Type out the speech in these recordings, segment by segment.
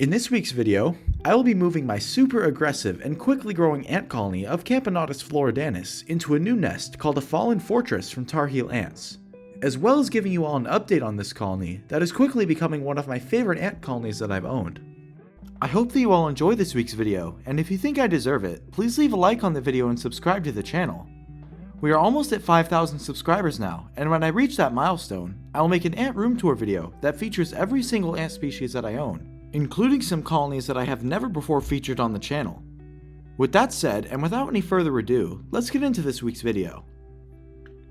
In this week's video, I will be moving my super aggressive and quickly growing ant colony of Camponotus floridanus into a new nest called a Fallen Fortress from Tar Heel Ants, as well as giving you all an update on this colony that is quickly becoming one of my favorite ant colonies that I've owned. I hope that you all enjoy this week's video, and if you think I deserve it, please leave a like on the video and subscribe to the channel. We are almost at 5,000 subscribers now, and when I reach that milestone, I will make an ant room tour video that features every single ant species that I own, including some colonies that I have never before featured on the channel. With that said, and without any further ado, let's get into this week's video.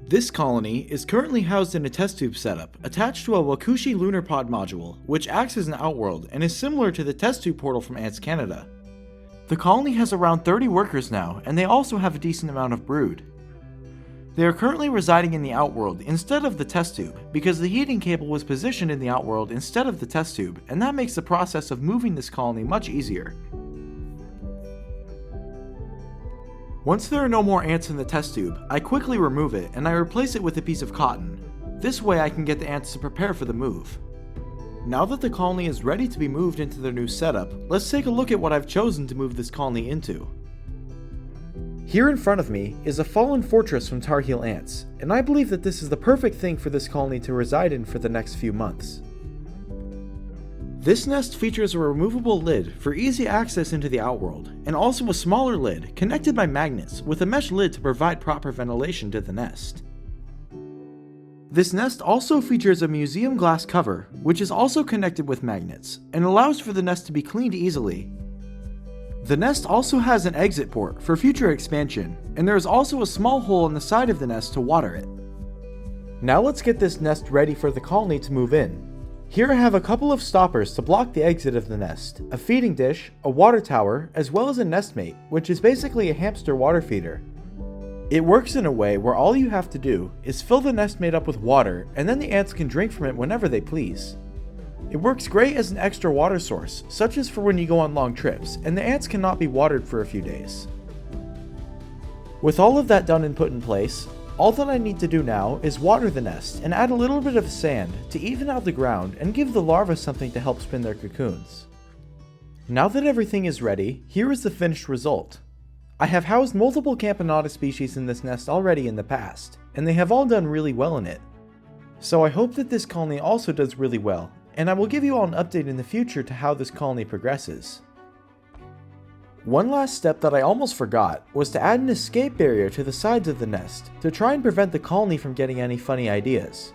This colony is currently housed in a test tube setup attached to a Wakushi lunar pod module, which acts as an outworld and is similar to the test tube portal from Ants Canada. The colony has around 30 workers now, and they also have a decent amount of brood. They are currently residing in the outworld instead of the test tube because the heating cable was positioned in the outworld instead of the test tube, and that makes the process of moving this colony much easier. Once there are no more ants in the test tube, I quickly remove it and I replace it with a piece of cotton. This way I can get the ants to prepare for the move. Now that the colony is ready to be moved into their new setup, let's take a look at what I've chosen to move this colony into. Here in front of me is a Fallen Fortress from Tar Heel Ants, and I believe that this is the perfect thing for this colony to reside in for the next few months. This nest features a removable lid for easy access into the outworld, and also a smaller lid connected by magnets with a mesh lid to provide proper ventilation to the nest. This nest also features a museum glass cover, which is also connected with magnets, and allows for the nest to be cleaned easily. The nest also has an exit port for future expansion, and there is also a small hole in the side of the nest to water it. Now let's get this nest ready for the colony to move in. Here I have a couple of stoppers to block the exit of the nest, a feeding dish, a water tower, as well as a nestmate, which is basically a hamster water feeder. It works in a way where all you have to do is fill the nestmate up with water, and then the ants can drink from it whenever they please. It works great as an extra water source, such as for when you go on long trips, and the ants cannot be watered for a few days. With all of that done and put in place, all that I need to do now is water the nest and add a little bit of sand to even out the ground and give the larvae something to help spin their cocoons. Now that everything is ready, here is the finished result. I have housed multiple Camponotus species in this nest already in the past, and they have all done really well in it. So I hope that this colony also does really well, and I will give you all an update in the future to how this colony progresses. One last step that I almost forgot was to add an escape barrier to the sides of the nest to try and prevent the colony from getting any funny ideas.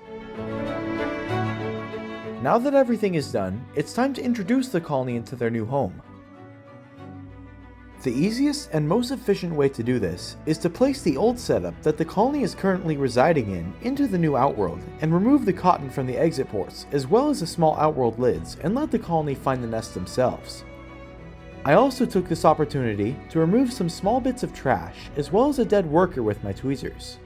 Now that everything is done, it's time to introduce the colony into their new home. The easiest and most efficient way to do this is to place the old setup that the colony is currently residing in into the new outworld and remove the cotton from the exit ports as well as the small outworld lids and let the colony find the nest themselves. I also took this opportunity to remove some small bits of trash as well as a dead worker with my tweezers.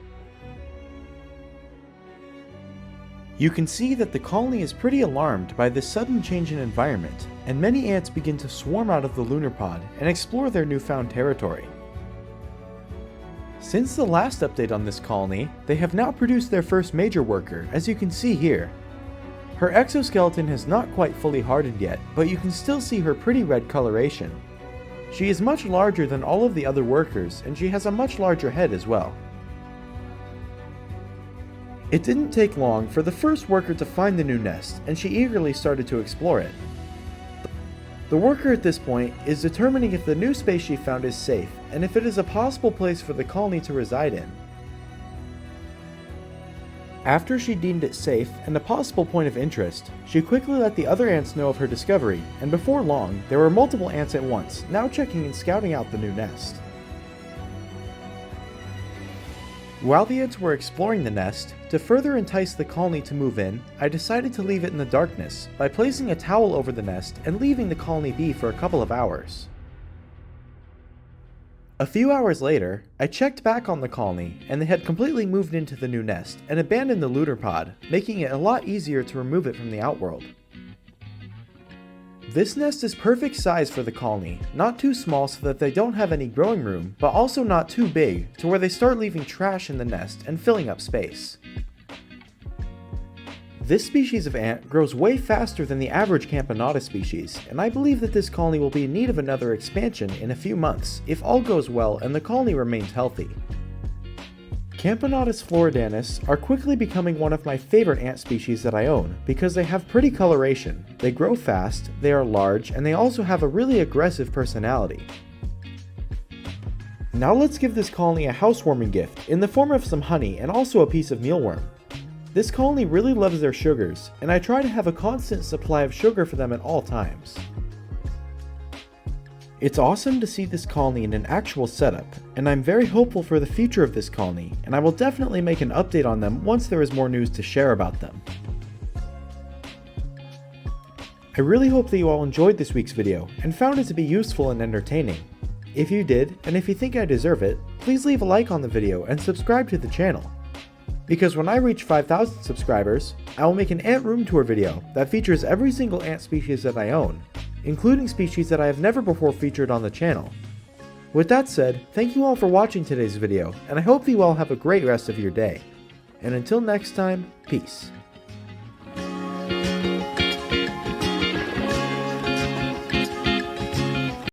You can see that the colony is pretty alarmed by this sudden change in environment, and many ants begin to swarm out of the lunar pod and explore their newfound territory. Since the last update on this colony, they have now produced their first major worker, as you can see here. Her exoskeleton has not quite fully hardened yet, but you can still see her pretty red coloration. She is much larger than all of the other workers, and she has a much larger head as well. It didn't take long for the first worker to find the new nest, and she eagerly started to explore it. The worker at this point is determining if the new space she found is safe, and if it is a possible place for the colony to reside in. After she deemed it safe and a possible point of interest, she quickly let the other ants know of her discovery, and before long, there were multiple ants at once, now checking and scouting out the new nest. While the ants were exploring the nest, to further entice the colony to move in, I decided to leave it in the darkness by placing a towel over the nest and leaving the colony be for a couple of hours. A few hours later, I checked back on the colony and they had completely moved into the new nest and abandoned the lunar pod, making it a lot easier to remove it from the outworld. This nest is perfect size for the colony, not too small so that they don't have any growing room, but also not too big to where they start leaving trash in the nest and filling up space. This species of ant grows way faster than the average Camponotus species, and I believe that this colony will be in need of another expansion in a few months if all goes well and the colony remains healthy. Camponotus floridanus are quickly becoming one of my favorite ant species that I own because they have pretty coloration, they grow fast, they are large, and they also have a really aggressive personality. Now let's give this colony a housewarming gift in the form of some honey and also a piece of mealworm. This colony really loves their sugars, and I try to have a constant supply of sugar for them at all times. It's awesome to see this colony in an actual setup, and I'm very hopeful for the future of this colony, and I will definitely make an update on them once there is more news to share about them. I really hope that you all enjoyed this week's video and found it to be useful and entertaining. If you did, and if you think I deserve it, please leave a like on the video and subscribe to the channel. Because when I reach 5,000 subscribers, I will make an ant room tour video that features every single ant species that I own, including species that I have never before featured on the channel. With that said, thank you all for watching today's video, and I hope that you all have a great rest of your day. And until next time, peace.